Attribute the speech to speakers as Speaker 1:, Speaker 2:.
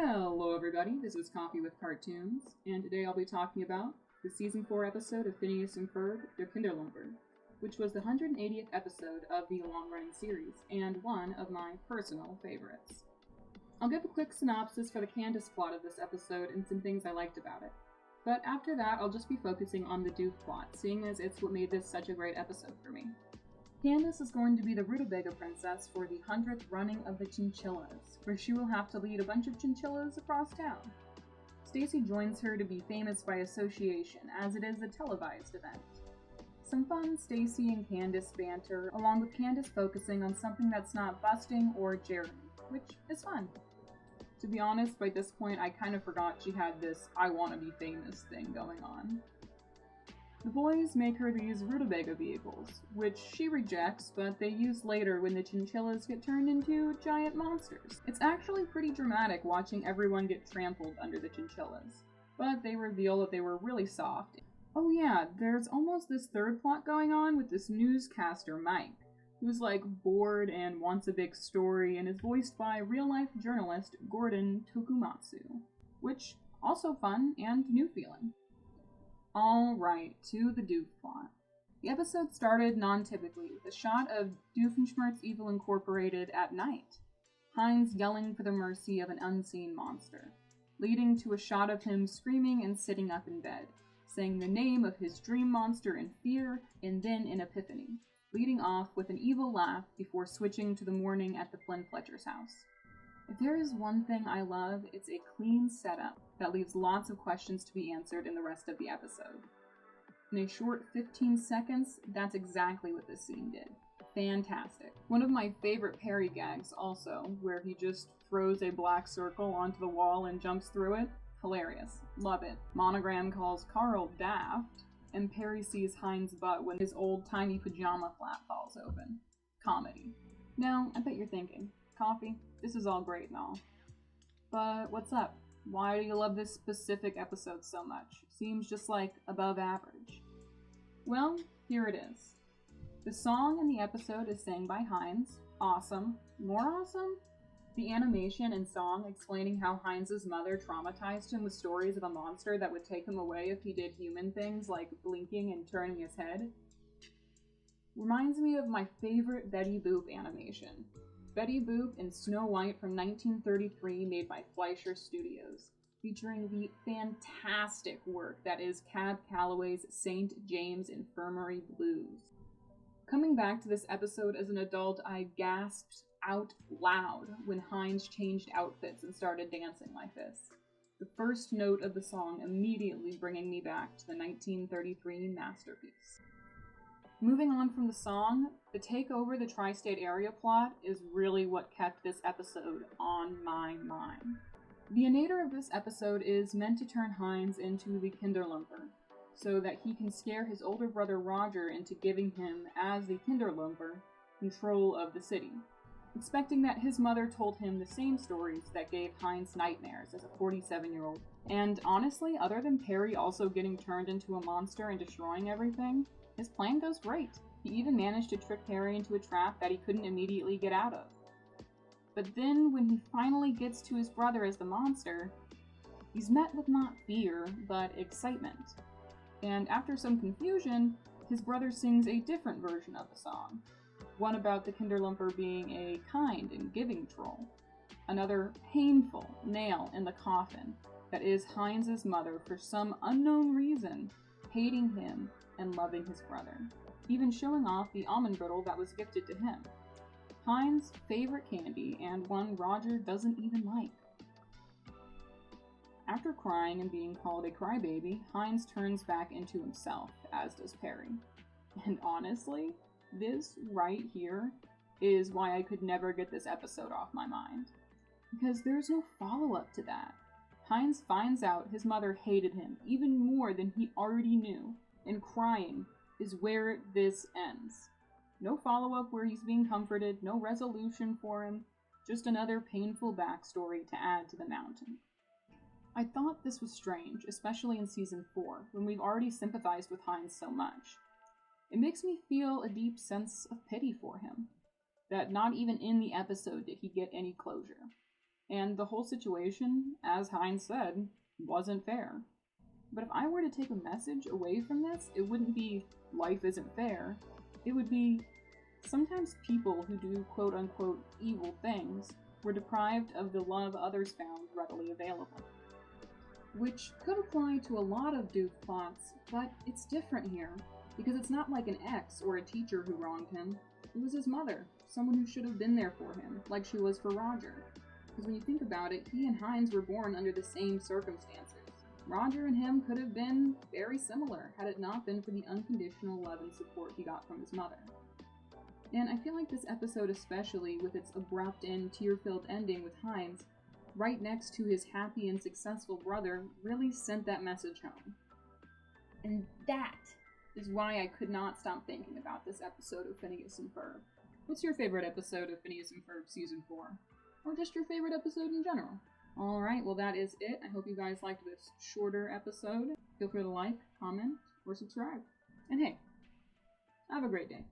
Speaker 1: Hello everybody, this is Coffee with Cartoons, and today I'll be talking about the Season 4 episode of Phineas and Ferb, Der Kinderlumper, which was the 180th episode of the long-running series, and one of my personal favorites. I'll give a quick synopsis for the Candace plot of this episode and some things I liked about it, but after that I'll just be focusing on the Doof plot, seeing as it's what made this such a great episode for me. Candace is going to be the Rutabaga princess for the 100th running of the Chinchillas, where she will have to lead a bunch of chinchillas across town. Stacy joins her to be famous by association, as it is a televised event. Some fun Stacy and Candace banter, along with Candace focusing on something that's not busting or Jeremy, which is fun. To be honest, by this point I kind of forgot she had this I wanna be famous thing going on. The boys make her these Rutabaga vehicles, which she rejects, but they use later when the chinchillas get turned into giant monsters. It's actually pretty dramatic watching everyone get trampled under the chinchillas, but they reveal that they were really soft. Oh yeah, there's almost this third plot going on with this newscaster Mike, who's like bored and wants a big story and is voiced by real-life journalist Gordon Tokumatsu, which also fun and new feeling. Alright, to the Doof plot. The episode started non-typically with a shot of Doofenshmirtz Evil Incorporated at night, Heinz yelling for the mercy of an unseen monster, leading to a shot of him screaming and sitting up in bed, saying the name of his dream monster in fear and then in epiphany, leading off with an evil laugh before switching to the morning at the Flynn Fletcher's house. If there is one thing I love, it's a clean setup that leaves lots of questions to be answered in the rest of the episode. In a short 15 seconds, that's exactly what this scene did. Fantastic. One of my favorite Perry gags also, where he just throws a black circle onto the wall and jumps through it. Hilarious. Love it. Monogram calls Carl daft, and Perry sees Heinz' butt when his old-timey pajama flap falls open. Comedy. Now, I bet you're thinking, Coffee, this is all great and all, but what's up? Why do you love this specific episode so much? Seems just like above average. Well, here it is. The song in the episode is sang by Heinz. Awesome. More awesome? The animation and song explaining how Heinz's mother traumatized him with stories of a monster that would take him away if he did human things like blinking and turning his head reminds me of my favorite Betty Boop animation. Betty Boop in Snow White from 1933, made by Fleischer Studios, featuring the fantastic work that is Cab Calloway's St. James Infirmary Blues. Coming back to this episode as an adult, I gasped out loud when Heinz changed outfits and started dancing like this. The first note of the song immediately bringing me back to the 1933 masterpiece. Moving on from the song, the take over the tri-state area plot is really what kept this episode on my mind. The nadir of this episode is meant to turn Heinz into the Kinderlumper, so that he can scare his older brother Roger into giving him, as the Kinderlumper, control of the city, expecting that his mother told him the same stories that gave Heinz nightmares as a 47-year-old. And honestly, other than Perry also getting turned into a monster and destroying everything, his plan goes great. He even managed to trick Harry into a trap that he couldn't immediately get out of. But then, when he finally gets to his brother as the monster, he's met with not fear, but excitement. And after some confusion, his brother sings a different version of the song. One about the Kinderlumper being a kind and giving troll. Another painful nail in the coffin that is Heinz's mother, for some unknown reason, hating him and loving his brother, even showing off the almond brittle that was gifted to him. Heinz's favorite candy, and one Roger doesn't even like. After crying and being called a crybaby, Heinz turns back into himself, as does Perry. And honestly, this right here is why I could never get this episode off my mind. Because there's no follow-up to that. Heinz finds out his mother hated him even more than he already knew, and crying is where this ends. No follow-up where he's being comforted, no resolution for him, just another painful backstory to add to the mountain. I thought this was strange, especially in Season 4, when we've already sympathized with Heinz so much. It makes me feel a deep sense of pity for him, that not even in the episode did he get any closure. And the whole situation, as Hines said, wasn't fair. But if I were to take a message away from this, it wouldn't be life isn't fair. It would be sometimes people who do quote-unquote evil things were deprived of the love others found readily available. Which could apply to a lot of Duke plots, but it's different here, because it's not like an ex or a teacher who wronged him. It was his mother, someone who should have been there for him, like she was for Roger. Because when you think about it, he and Hines were born under the same circumstances. Roger and him could have been very similar had it not been for the unconditional love and support he got from his mother. And I feel like this episode especially, with its abrupt and tear-filled ending with Hines, right next to his happy and successful brother, really sent that message home. And that is why I could not stop thinking about this episode of Phineas and Ferb. What's your favorite episode of Phineas and Ferb Season 4? Or just your favorite episode in general? Alright, well that is it. I hope you guys liked this shorter episode. Feel free to like, comment, or subscribe. And hey, have a great day.